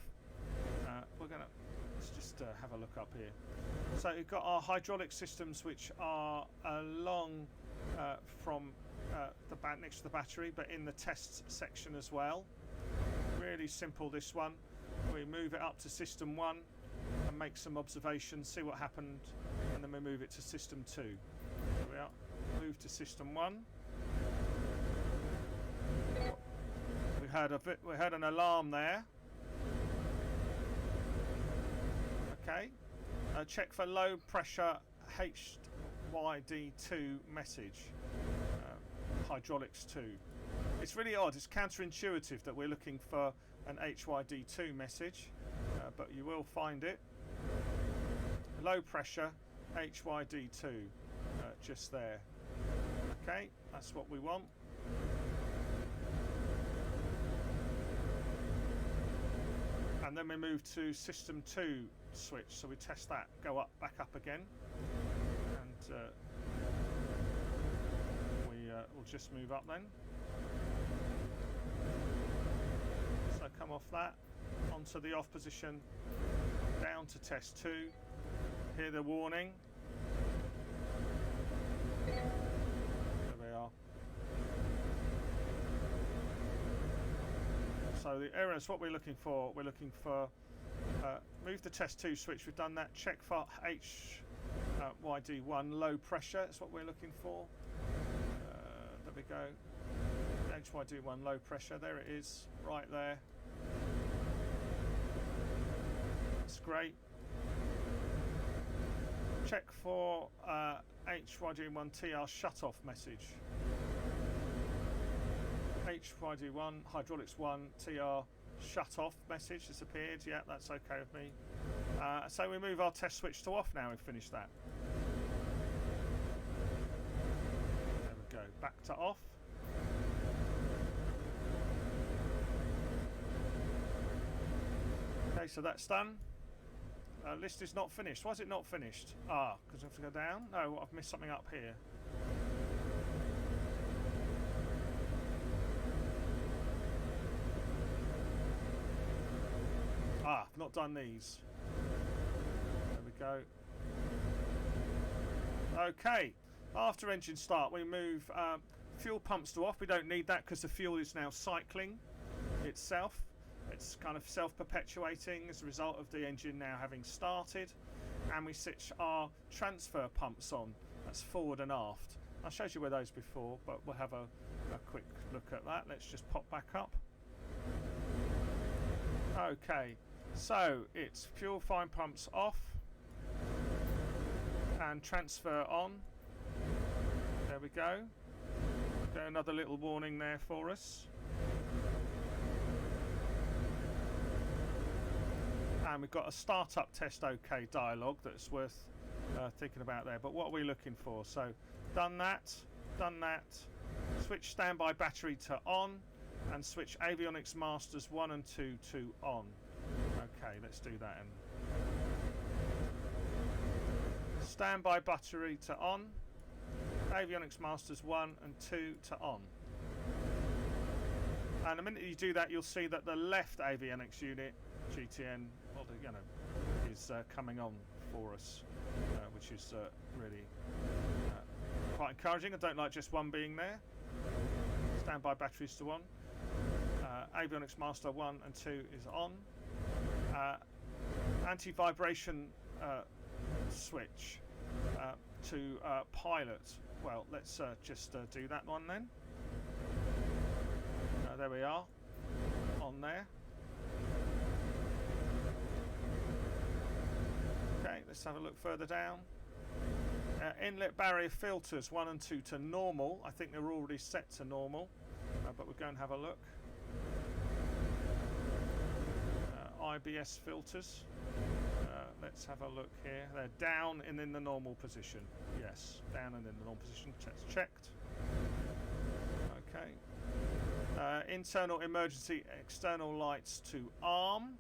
Let's just have a look up here. So we've got our hydraulic systems, which are along from next to the battery, but in the tests section as well. Really simple, this one. We move it up to system 1 and make some observations, see what happened, and then we move it to system 2. There we are. Move to system 1. We heard an alarm there. Okay. Check for low pressure HYD2 message. Hydraulics 2. It's really odd. It's counterintuitive that we're looking for an HYD2 message, but you will find it. Low pressure HYD2, just there. Okay, that's what we want. And then we move to system 2 switch, so we test that, go up, back up again, and we'll just move up then. So come off that, onto the off position, down to test 2, hear the warning. There we are. So the errors, what we're looking for, move the test 2 switch, we've done that. Check for HYD1 low pressure, that's what we're looking for. There we go. HYD1 low pressure, there it is, right there. That's great. Check for HYD1 TR shut off message. HYD1 hydraulics 1 TR shut off message has appeared. Yeah, that's okay with me. So we move our test switch to off now. We've finished that. There we go. Back to off. Okay, so that's done. List is not finished. Why is it not finished? Because I have to go down? No, I've missed something up here. I've not done these. There we go. Okay, after engine start, we move fuel pumps to off. We don't need that because the fuel is now cycling itself. It's kind of self-perpetuating as a result of the engine now having started. And we switch our transfer pumps on. That's forward and aft. I showed you where those before, but we'll have a quick look at that. Let's just pop back up. Okay, so it's fuel fine pumps off and transfer on. There we go. Got another little warning there for us. And we've got a startup test OK dialogue that's worth thinking about there. But what are we looking for? So done that. Switch standby battery to on and switch avionics masters 1 and 2 to on. Okay, let's do that. Standby battery to on, avionics masters 1 and 2 to on. And the minute you do that, you'll see that the left avionics unit, GTN, is coming on for us, which is really quite encouraging. I don't like just one being there. Standby batteries to on. Avionics master 1 and 2 is on. Anti-vibration switch to pilot. Well, let's just do that one then. There we are, on there. Okay, let's have a look further down. Inlet barrier filters 1 and 2 to normal. I think they're already set to normal, but we'll go and have a look. IBS filters Let's have a look here. They're down and in the normal position. Yes, down and in the normal position. That's checked. Okay. Internal emergency external lights to arm.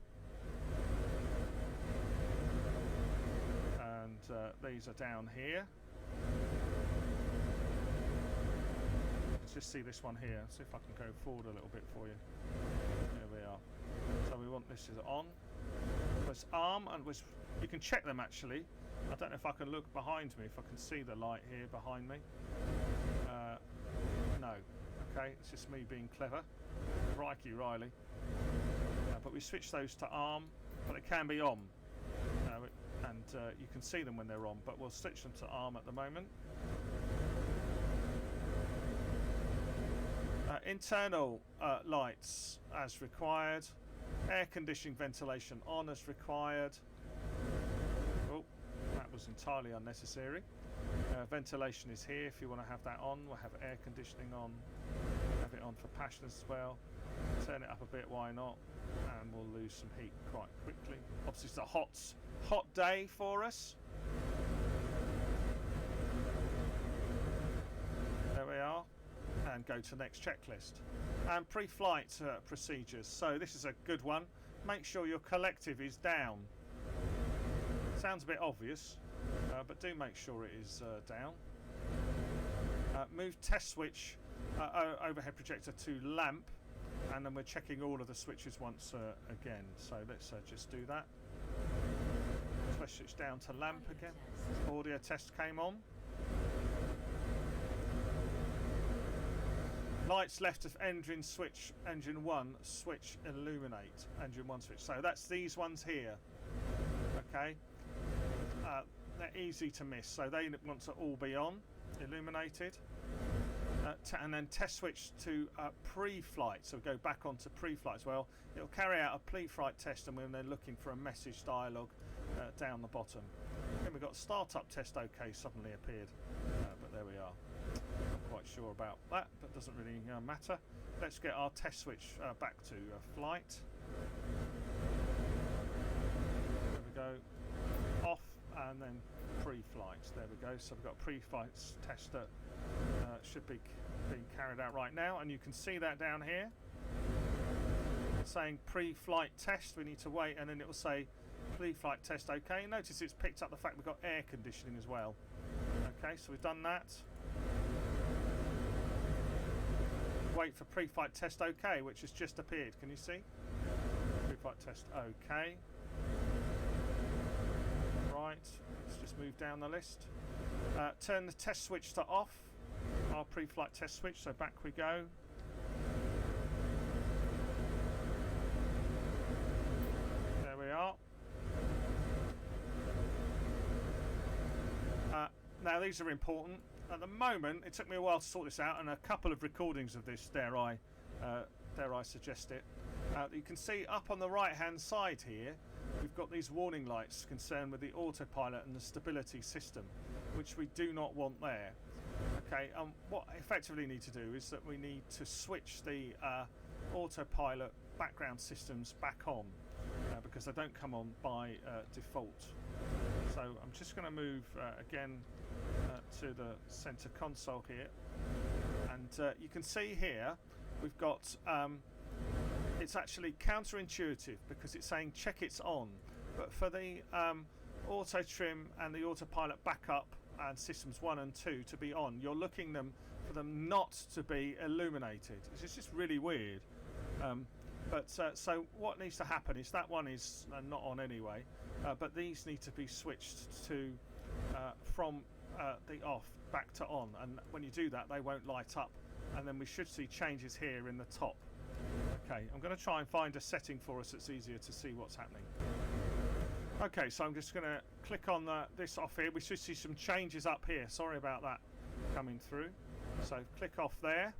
And these are down here. Let's just see this one here. See if I can go forward a little bit for you. There we are. So we want this is on. Press arm, and you can check them actually. I don't know if I can look behind me, if I can see the light here behind me. No. Okay, it's just me being clever. Crikey, Riley. But we switch those to arm, but it can be on. And you can see them when they're on, but we'll switch them to arm at the moment. Internal lights as required. Air conditioning ventilation on as required. Oh, that was entirely unnecessary. Ventilation is here if you want to have that on. We'll have air conditioning on. Have it on for passion as well. Turn it up a bit, why not? And we'll lose some heat quite quickly. Obviously it's a hot day for us. There we are. And go to next checklist. And pre-flight procedures. So this is a good one. Make sure your collective is down. Sounds a bit obvious, but do make sure it is down. Move test switch overhead projector to lamp, and then we're checking all of the switches once again. So let's just do that. Switch down to lamp again. Audio test came on. Lights left of engine switch, engine 1 switch illuminate, engine 1 switch. So that's these ones here. Okay, they're easy to miss. So they want to all be on, illuminated. And then test switch to pre-flight. So we go back onto pre-flight as well. It'll carry out a pre-flight test, and when they're looking for a message dialogue down the bottom. Then we've got startup test OK suddenly appeared, but there we are. Not quite sure about that, but doesn't really matter. Let's get our test switch back to flight. There we go. Off and then pre-flight. There we go. So we've got pre-flight test that should be being carried out right now, and you can see that down here. It's saying pre-flight test. We need to wait, and then it will say pre-flight test OK. Notice it's picked up the fact we've got air conditioning as well. Okay, so we've done that. Wait for pre-flight test OK, which has just appeared. Can you see? Pre-flight test OK. Right, let's just move down the list. Turn the test switch to off. Our pre-flight test switch, so back we go. There we are. Now these are important. At the moment, it took me a while to sort this out, and a couple of recordings of this, dare I suggest it. You can see up on the right-hand side here, we've got these warning lights concerned with the autopilot and the stability system, which we do not want there. Okay, what I effectively need to do is that we need to switch the autopilot background systems back on, because they don't come on by default. So I'm just going to move again to the center console here, and you can see here we've got it's actually counterintuitive because it's saying check it's on, but for the auto trim and the autopilot backup and systems 1 and 2 to be on, you're looking for them not to be illuminated. It's just really weird. So what needs to happen is that one is not on anyway, but these need to be switched to from the off back to on, and when you do that they won't light up, and then we should see changes here in the top. Okay, I'm going to try and find a setting for us that's easier to see what's happening. Okay, so I'm just going to click on this off here. We should see some changes up here. Sorry about that coming through. So click off there.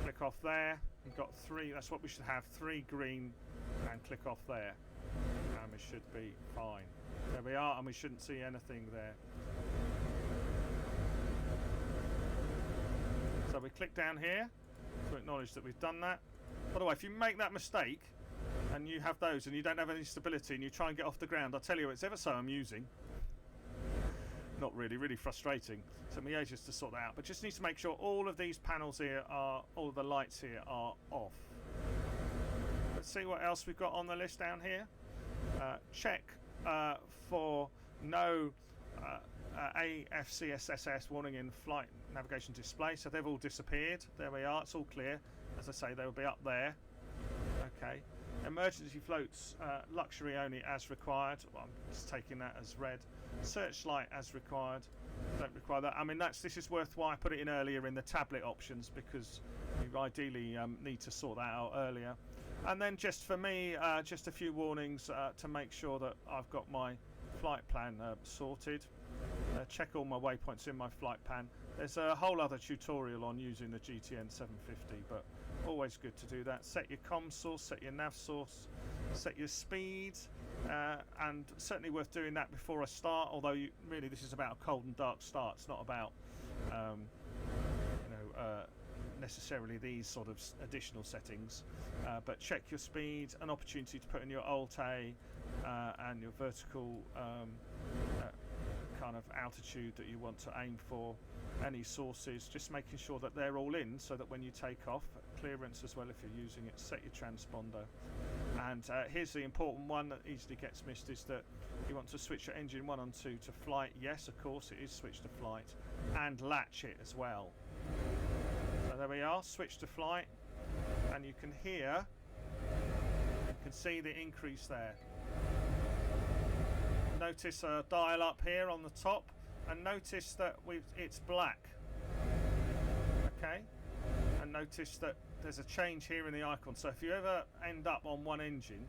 Click off there. We've got 3. That's what we should have. 3 green, and click off there. And we should be fine. There we are, and we shouldn't see anything there. So we click down here to acknowledge that we've done that. By the way, if you make that mistake, and you have those and you don't have any stability and you try and get off the ground, I'll tell you, it's ever so amusing. Not really, really frustrating. Took me ages to sort that out, but just need to make sure all of these panels here are, all of the lights here are off. Let's see what else we've got on the list down here. Check for no AFCSSS warning in flight navigation display. So they've all disappeared. There we are. It's all clear. As I say, they'll be up there. Okay. Emergency floats, luxury only as required. Well, I'm just taking that as red. Searchlight as required. Don't require that. I mean, this is worth why I put it in earlier in the tablet options, because you ideally need to sort that out earlier. And then just for me, just a few warnings to make sure that I've got my flight plan sorted. Check all my waypoints in my flight plan. There's a whole other tutorial on using the GTN750, but always good to do that. Set your comm source, set your nav source, set your speed, and certainly worth doing that before I start, although really this is about a cold and dark start. It's not about necessarily these sort of additional settings, but check your speed, an opportunity to put in your Alt-A and your vertical kind of altitude that you want to aim for, any sources, just making sure that they're all in so that when you take off, clearance as well if you're using it, set your transponder. And here's the important one that easily gets missed, is that you want to switch your engine 1 and 2 to flight. Yes, of course it is switched to flight, and latch it as well. So there we are, switch to flight, and you can hear, you can see the increase there. Notice a dial up here on the top, and notice that it's black. Okay, and notice that there's a change here in the icon. So if you ever end up on one engine,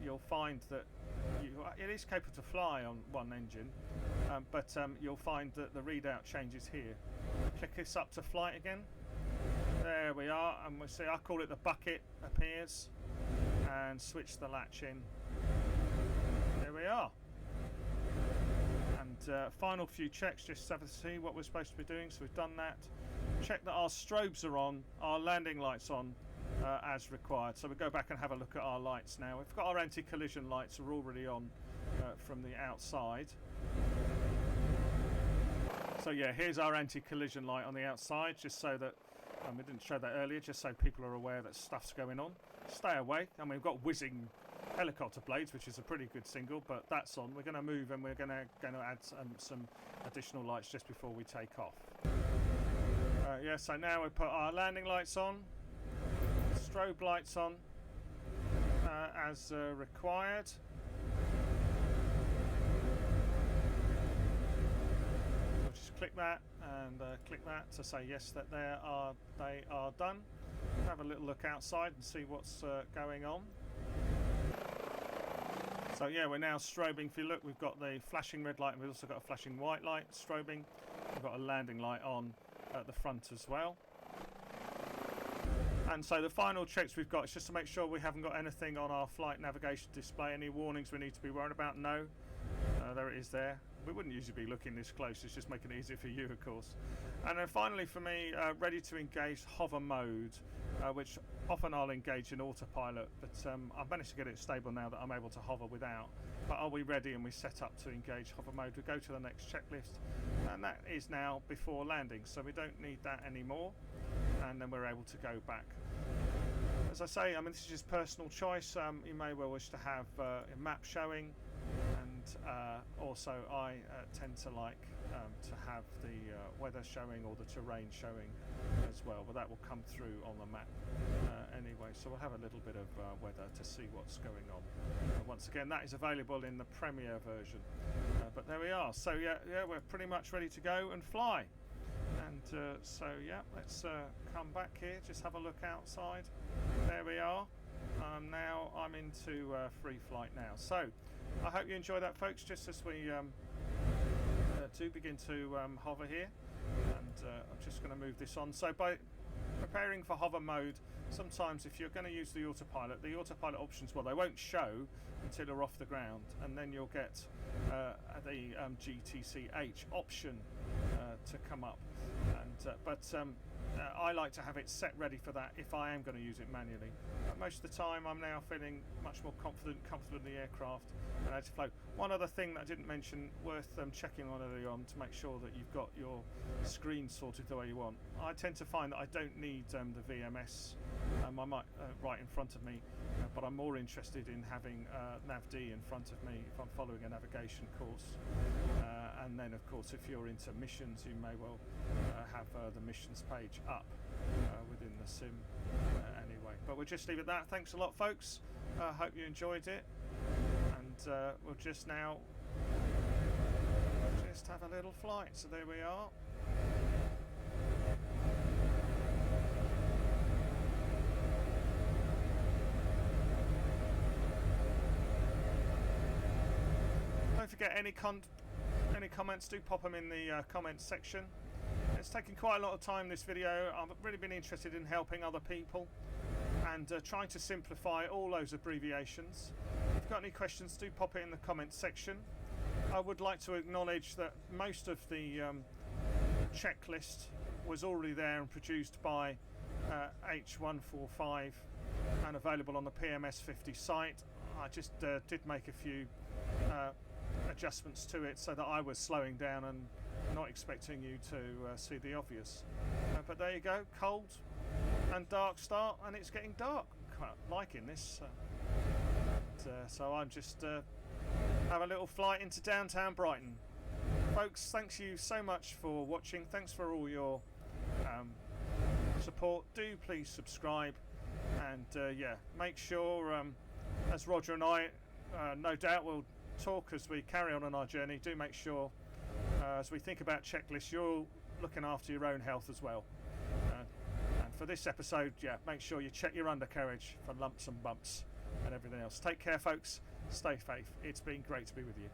you'll find that it is capable to fly on one engine, but you'll find that the readout changes here. Click this up to flight again. There we are, and we'll see, I call it the bucket appears, and switch the latch in. There we are. And final few checks just to see what we're supposed to be doing. So we've done that. Check that our strobes are on, our landing lights on as required. So we go back and have a look at our lights now. We've got our anti-collision lights are already on from the outside. So yeah, here's our anti-collision light on the outside, just so that, we didn't show that earlier, just so people are aware that stuff's going on. Stay away, and we've got whizzing helicopter blades, which is a pretty good single, but that's on. We're going to move, and we're going to add some additional lights just before we take off. Yeah, so now we put our landing lights on, strobe lights on as required. We'll just click that and click that to say yes, that they are done. Have a little look outside and see what's going on. So yeah, we're now strobing. If you look, we've got the flashing red light, and we've also got a flashing white light strobing. We've got a landing light on at the front as well. And so the final checks we've got is just to make sure we haven't got anything on our flight navigation display, any warnings we need to be worried about. No, there it is there. We wouldn't usually be looking this close, it's just making it easier for you, of course. And then finally for me, ready to engage hover mode, which often I'll engage in autopilot, but I've managed to get it stable now that I'm able to hover without. But are we ready? And we set up to engage hover mode. We go to the next checklist, and that is now before landing, so we don't need that anymore, and then we're able to go back. As I say, I mean, this is just personal choice. You may well wish to have a map showing, and also I tend to like to have the weather showing or the terrain showing as well, but that will come through on the map anyway, so we'll have a little bit of weather to see what's going on. Once again, that is available in the Premier version, but there we are. So yeah, we're pretty much ready to go and fly. And so yeah, let's come back here, just have a look outside. There we are. Now I'm into free flight now. So I hope you enjoy that, folks, just as we do begin to hover here. And I'm just going to move this on. So by preparing for hover mode, sometimes if you're going to use the autopilot options, well, they won't show until you're off the ground, and then you'll get the GTCH option to come up. And I like to have it set ready for that if I am going to use it manually. But most of the time I'm now feeling much more confident, comfortable in the aircraft and able to flow. One other thing that I didn't mention worth checking on early on to make sure that you've got your screen sorted the way you want. I tend to find that I don't need the VMS I might right in front of me, but I'm more interested in having NavD in front of me if I'm following a navigation course. And then of course if you're into missions, you may well have the missions page up within the sim anyway. But we'll just leave it at that. Thanks a lot, folks. Hope you enjoyed it, and we'll just now have a little flight. So there we are. Don't forget any comments, do pop them in the comments section. It's taken quite a lot of time, this video. I've really been interested in helping other people and trying to simplify all those abbreviations. If you've got any questions, do pop it in the comments section. I would like to acknowledge that most of the checklist was already there and produced by H145 and available on the PMS50 site. I just did make a few adjustments to it so that I was slowing down and not expecting you to see the obvious. But there you go, cold and dark start, and it's getting dark. Quite liking this. So I'm just have a little flight into downtown Brighton. Folks, thanks you so much for watching. Thanks for all your support. Do please subscribe, and yeah, make sure, as Roger and I no doubt will talk as we carry on our journey, do make sure as we think about checklists, you're looking after your own health as well. And for this episode, yeah, make sure you check your undercarriage for lumps and bumps and everything else. Take care, folks. Stay safe. It's been great to be with you.